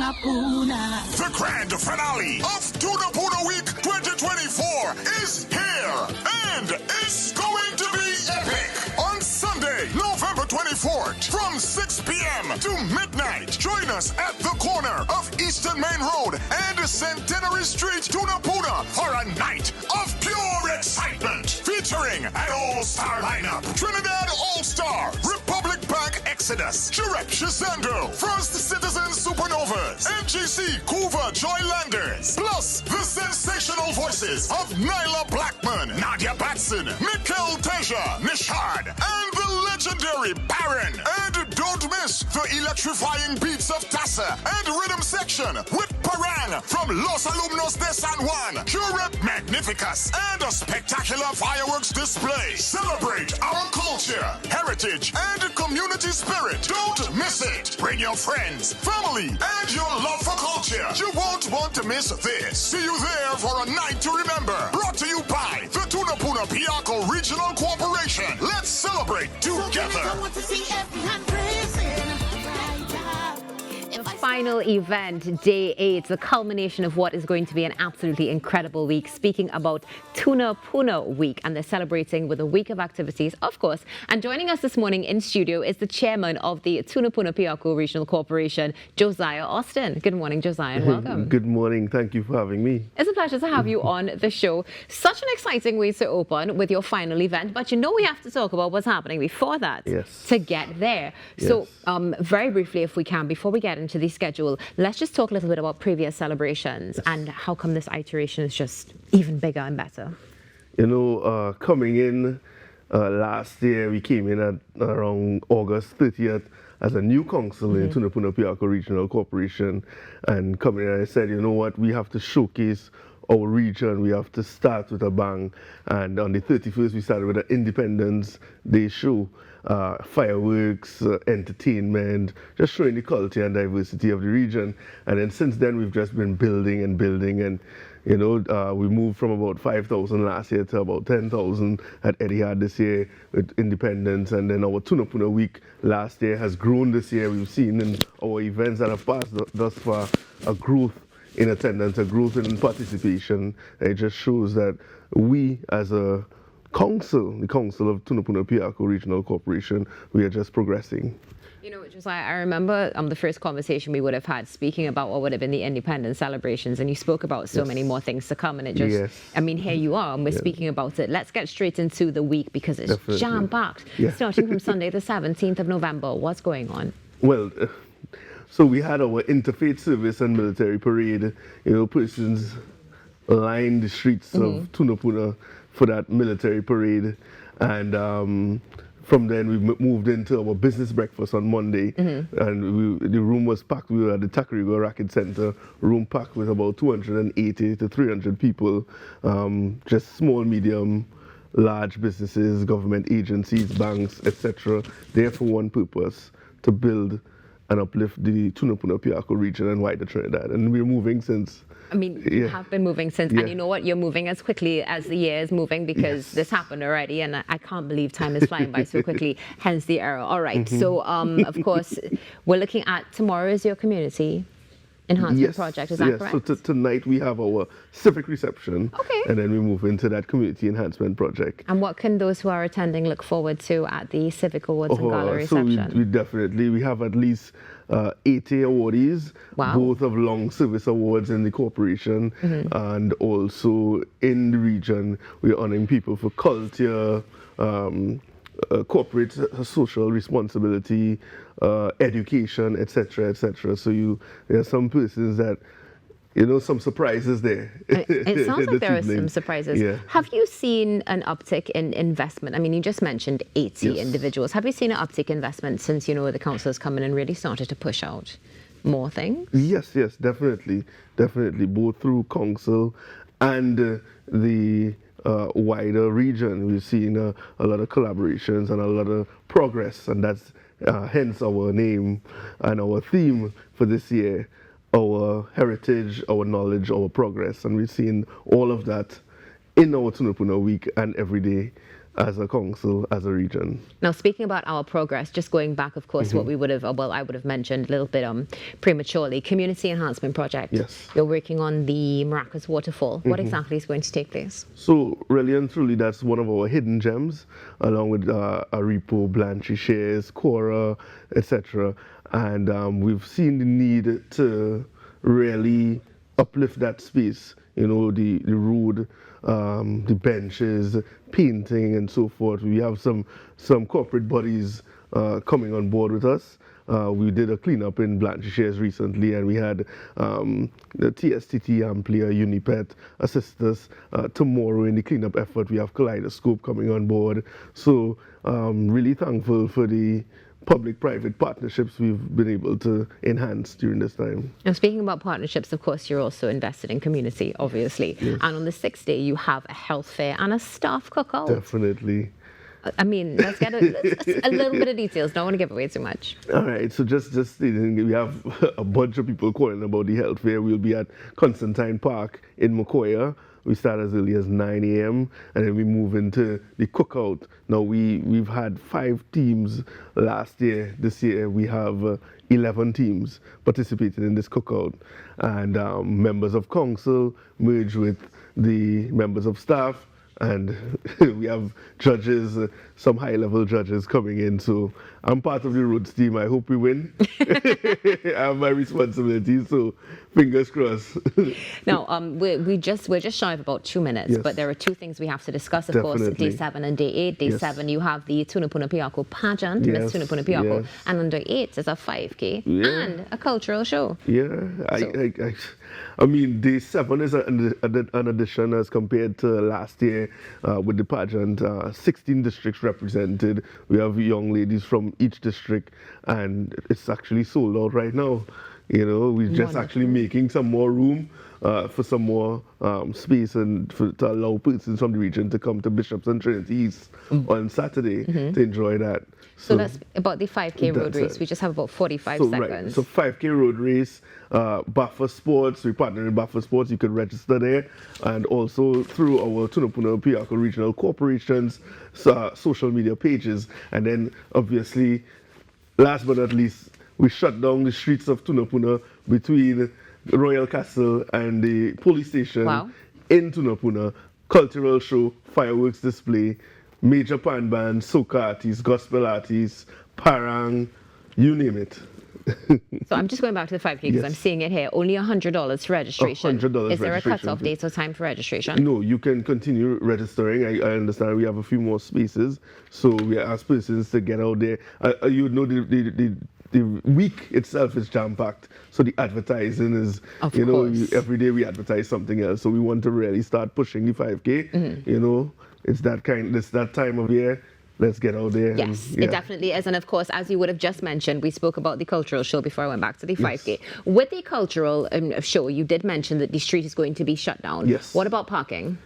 Tunapuna. The grand finale of Tunapuna Week 2024 is here and it's going to be epic. On Sunday, November 24th from 6 p.m. to midnight, join us at the corner of Eastern Main Road and Centenary Street, Tunapuna for a night of pure excitement featuring an all-star lineup. Trinidad All-Star, Republic Bank Exodus, Shurep Shizando, First Citizen Supernovas, MGC Kuva Joylanders, plus the sensational voices of Nyla Blackman, Nadia Batson, Mikkel Teja, Nishad, and the legendary Baron. And don't miss the electrifying beats of Tassa and rhythm section with Parang from Los Alumnos de San Juan, Shurep Magnificus, and a spectacular fireworks display. Celebrate our culture, heritage, and community spirit. Don't miss it. Bring your friends, family, and your love for culture. You won't want to miss this. See you there for a night to remember. Brought to you by the Tunapuna Piarco Regional Corporation. Let's celebrate together. The final event, Day 8, the culmination of what is going to be an absolutely incredible week. Speaking about Tunapuna Week, and they're celebrating with a week of activities, of course. And joining us this morning in studio is the chairman of the Tunapuna Piarco Regional Corporation, Josiah Austin. Good morning, Josiah, and welcome. Good morning. Thank you for having me. It's a pleasure to have you on the show. Such an exciting way to open with your final event, but you know we have to talk about what's happening before that to get there. Yes. So very briefly, if we can, before we get into the schedule, let's just talk a little bit about previous celebrations and how come this iteration is just even bigger and better. You know, coming in last year, we came in at around August 30th as a new council in Tunapuna Piarco Regional Corporation, and coming in, I said, you know what, we have to showcase our region. We have to start with a bang. And on the 31st, we started with an Independence Day show. Fireworks, entertainment, just showing the culture and diversity of the region. And then since then, we've just been building and building. And, you know, we moved from about 5,000 last year to about 10,000 at Etihad this year with Independence. And then our Tunapuna Week last year has grown this year. We've seen in our events that have passed thus far a growth in attendance, a growth in participation. It just shows that we as a council, the council of Tunapuna Piarco Regional Corporation, we are just progressing. You know, Josiah, I remember the first conversation we would have had speaking about what would have been the independence celebrations, and you spoke about so many more things to come, and it just, I mean, here you are, and we're speaking about it. Let's get straight into the week because it's jam-packed. Starting from Sunday the 17th of November, what's going on? Well, so we had our interfaith service and military parade. You know, persons lined the streets of Tunapuna for that military parade, and from then we moved into our business breakfast on Monday, and the room was packed. We were at the Takarigo Racket Center, room packed with about 280 to 300 people, just small, medium, large businesses, government agencies, banks, etc. There for one purpose, to build and uplift the Tunapuna Piarco region and wider Trinidad. And we're moving since. I mean, you have been moving since, and you know what? You're moving as quickly as the year is moving because this happened already, and I can't believe time is flying by so quickly, hence the error. All right, so of course, we're looking at tomorrow is your community enhancement project, is that correct? So tonight we have our civic reception, and then we move into that community enhancement project. And what can those who are attending look forward to at the Civic Awards and Gala reception? So we have at least 80 awardees, both of long service awards in the corporation and also in the region. We're honoring people for culture, corporate social responsibility, education, etc., etc. So there are some persons that, you know, some surprises there. It sounds like there are some surprises. Have you seen an uptick in investment? I mean, you just mentioned 80 individuals. Have you seen an uptick in investment since, you know, the council has come in and really started to push out more things? Yes, definitely. Both through council and the wider region. We've seen a lot of collaborations and a lot of progress, and that's hence our name and our theme for this year, our heritage, our knowledge, our progress. And we've seen all of that in our Tunapuna Week and every day as a council, as a region. Now, speaking about our progress, just going back, of course, what we would have, well, I would have mentioned a little bit prematurely, community enhancement project. Yes. You're working on the Maracas waterfall. What exactly is going to take place? So really and truly, that's one of our hidden gems, along with Aripo, Blanche Shares, Cora, etc. And we've seen the need to really uplift that space. You know, the road, the benches, painting, and so forth. We have some corporate bodies coming on board with us. We did a cleanup in Blanche Shares recently, and we had the TSTT, Amplia, Unipet assist us. Tomorrow in the cleanup effort, we have Kaleidoscope coming on board. So really thankful for the public-private partnerships we've been able to enhance during this time. Now, speaking about partnerships, of course, you're also invested in community, obviously. Yes. And on the 6th day, you have a health fair and a staff cookout. Definitely. I mean, let's get a little bit of details. Don't want to give away too much. All right, so just stating, we have a bunch of people calling about the health fair. We'll be at Constantine Park in Mokoya. We start as early as 9 a.m. and then we move into the cookout. Now we've had 5 teams last year. This year we have 11 teams participating in this cookout, and members of council merge with the members of staff. And we have judges, some high-level judges coming in. So I'm part of the roads team. I hope we win. I have my responsibilities, so fingers crossed. Now, we're just shy of about 2 minutes, Yes. but there are 2 things we have to discuss, of course, Definitely. day 7 and day 8. Day Yes. 7, you have the Tunapuna Piarco pageant, Yes, Miss Tunapuna Piarco, yes. and on day 8 is a 5K Yeah. and a cultural show. Yeah, I mean, day 7 is an addition as compared to last year with the pageant. 16 districts represented. We have young ladies from each district, and it's actually sold out right now. You know, we're just actually making some more room for some more space and to allow persons from the region to come to Bishops and Trinities on Saturday to enjoy that. So that's about the 5K road That's race. it. We just have about 45 So, seconds. right, so 5K road race, Buffer Sports, we partner with Buffer Sports, you can register there, and also through our Tunapuna Piarco Regional Corporation's social media pages. And then obviously, last but not least, we shut down the streets of Tunapuna between Royal Castle and the police station in Tunapuna. Cultural show, fireworks display, major pan bands, soca artists, gospel artists, parang, you name it. So I'm just going back to the 5K because I'm seeing it here. Only $100 for registration. $100 Is there a registration cutoff fee. date or time for registration? No, you can continue registering. I understand we have a few more spaces, so we ask persons to get out there. You know, the week itself is jam-packed, so the advertising is, Of you know, course. every day we advertise something else. So we want to really start pushing the 5K. You know, it's that time of year. Let's get out there. Yes, and, it definitely is. And of course, as you would have just mentioned, we spoke about the cultural show before I went back to the 5K. With the cultural show, you did mention that the street is going to be shut down. Yes. What about parking?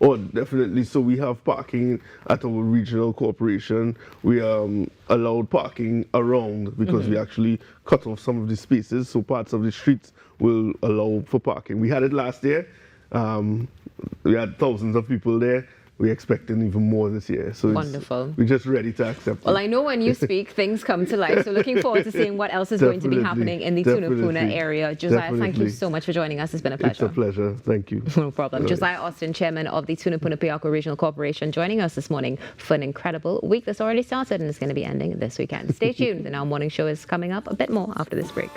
Oh, definitely. So we have parking at our regional corporation. We allowed parking around because we actually cut off some of the spaces. So parts of the streets will allow for parking. We had it last year. We had thousands of people there. We're expecting even more this year. So Wonderful. we're just ready to accept Well, it. I know when you speak, things come to life. So looking forward to seeing what else is going to be Definitely, happening in the definitely, Tunapuna area. Josiah, thank you definitely. so much for joining us. It's been a It's pleasure. a pleasure. Thank you. No problem. All right. Josiah Austin, chairman of the Tunapuna Piarco Regional Corporation, joining us this morning for an incredible week that's already started and is going to be ending this weekend. Stay tuned. The Now Morning Show is coming up a bit more after this break.